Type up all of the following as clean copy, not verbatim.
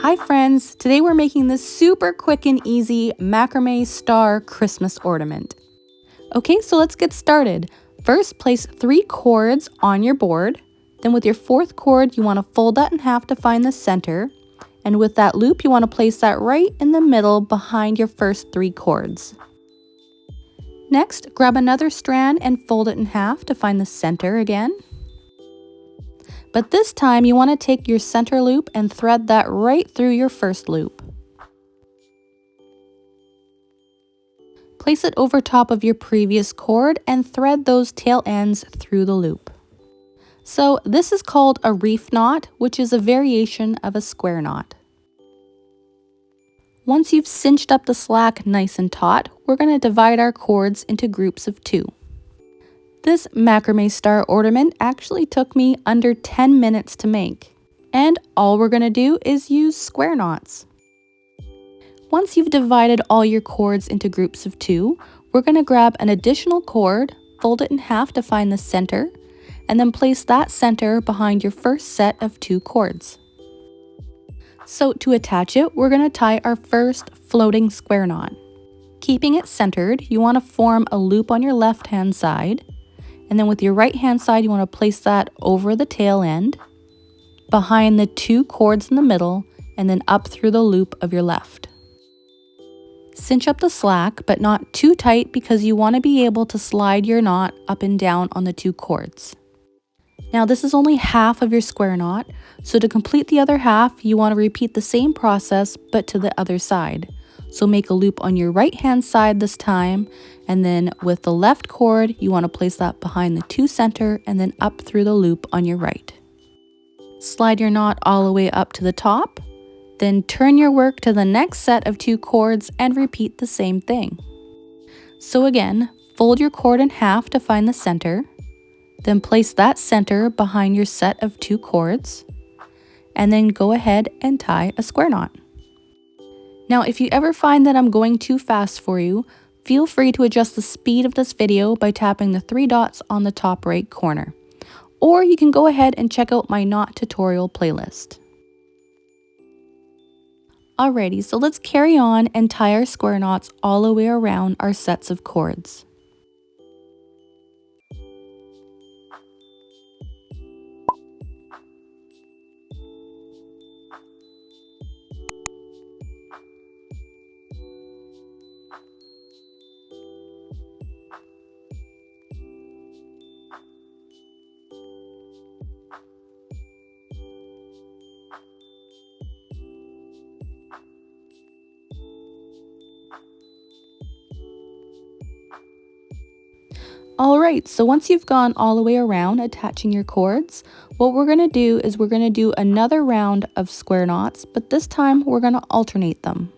Hi friends, today we're making this super quick and easy macrame star Christmas ornament. Okay, so let's get started. First, place 3 cords on your board. Then with your 4th cord, you want to fold that in half to find the center. And with that loop, you want to place that right in the middle behind your first 3 cords. Next, grab another strand and fold it in half to find the center again. But this time you want to take your center loop and thread that right through your first loop. Place it over top of your previous cord and thread those tail ends through the loop. So this is called a reef knot, which is a variation of a square knot. Once you've cinched up the slack nice and taut, we're going to divide our cords into groups of 2. This macrame star ornament actually took me under 10 minutes to make. And all we're going to do is use square knots. Once you've divided all your cords into groups of 2, we're going to grab an additional cord, fold it in half to find the center, and then place that center behind your first set of 2 cords. So to attach it, we're going to tie our first floating square knot. Keeping it centered, you want to form a loop on your left-hand side. And then with your right hand side, you want to place that over the tail end, behind the 2 cords in the middle, and then up through the loop of your left. Cinch up the slack, but not too tight because you want to be able to slide your knot up and down on the 2 cords. Now this is only half of your square knot, so to complete the other half, you want to repeat the same process but to the other side. So make a loop on your right hand side this time, and then with the left cord, you want to place that behind the 2 center and then up through the loop on your right. Slide your knot all the way up to the top, then turn your work to the next set of 2 cords and repeat the same thing. So again, fold your cord in half to find the center, then place that center behind your set of 2 cords, and then go ahead and tie a square knot. Now, if you ever find that I'm going too fast for you, feel free to adjust the speed of this video by tapping the 3 dots on the top right corner. Or you can go ahead and check out my knot tutorial playlist. Alrighty, so let's carry on and tie our square knots all the way around our sets of cords. Alright, so once you've gone all the way around attaching your cords, what we're going to do is we're going to do another round of square knots, but this time we're going to alternate them.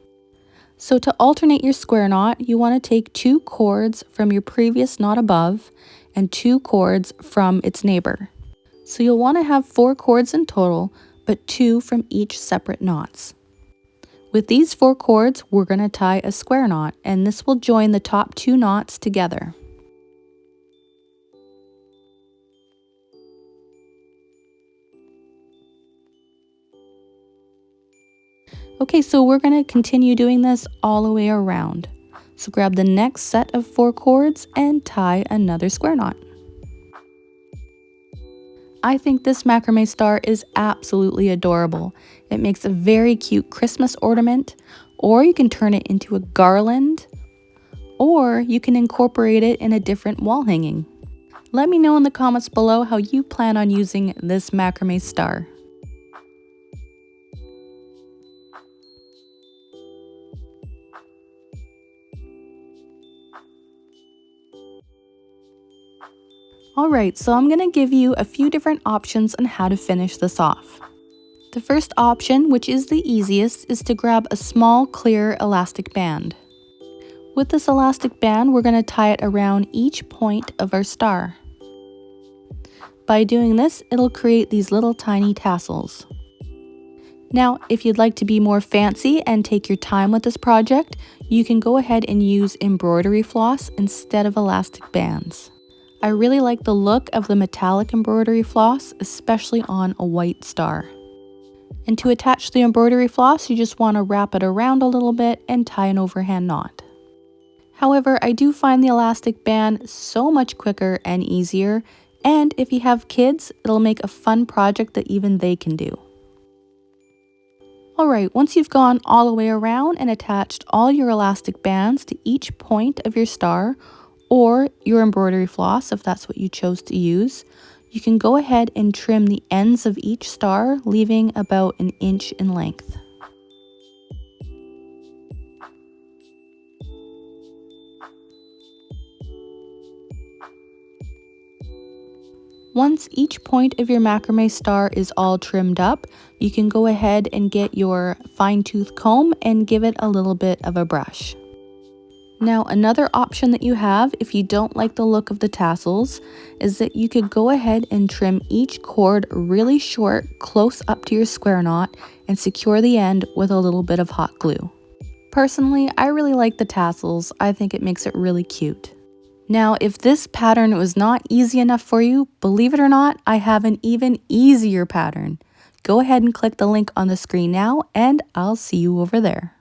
So to alternate your square knot, you want to take 2 cords from your previous knot above and 2 cords from its neighbor. So you'll want to have 4 cords in total, but 2 from each separate knots. With these 4 cords, we're going to tie a square knot, and this will join the top 2 knots together. Okay, so we're going to continue doing this all the way around. So grab the next set of 4 cords and tie another square knot. I think this macrame star is absolutely adorable. It makes a very cute Christmas ornament, or you can turn it into a garland, or you can incorporate it in a different wall hanging. Let me know in the comments below how you plan on using this macrame star. Alright, so I'm going to give you a few different options on how to finish this off. The first option, which is the easiest, is to grab a small clear elastic band. With this elastic band, we're going to tie it around each point of our star. By doing this, it'll create these little tiny tassels. Now, if you'd like to be more fancy and take your time with this project, you can go ahead and use embroidery floss instead of elastic bands. I really like the look of the metallic embroidery floss, especially on a white star. And to attach the embroidery floss, you just want to wrap it around a little bit and tie an overhand knot. However, I do find the elastic band so much quicker and easier, and if you have kids, it'll make a fun project that even they can do. Alright, once you've gone all the way around and attached all your elastic bands to each point of your star, or your embroidery floss if that's what you chose to use, you can go ahead and trim the ends of each star, leaving about 1 inch in length. Once each point of your macrame star is all trimmed up, you can go ahead and get your fine-tooth comb and give it a little bit of a brush. Now, another option that you have if you don't like the look of the tassels is that you could go ahead and trim each cord really short close up to your square knot and secure the end with a little bit of hot glue. Personally, I really like the tassels. I think it makes it really cute. Now, if this pattern was not easy enough for you, believe it or not, I have an even easier pattern. Go ahead and click the link on the screen now, and I'll see you over there.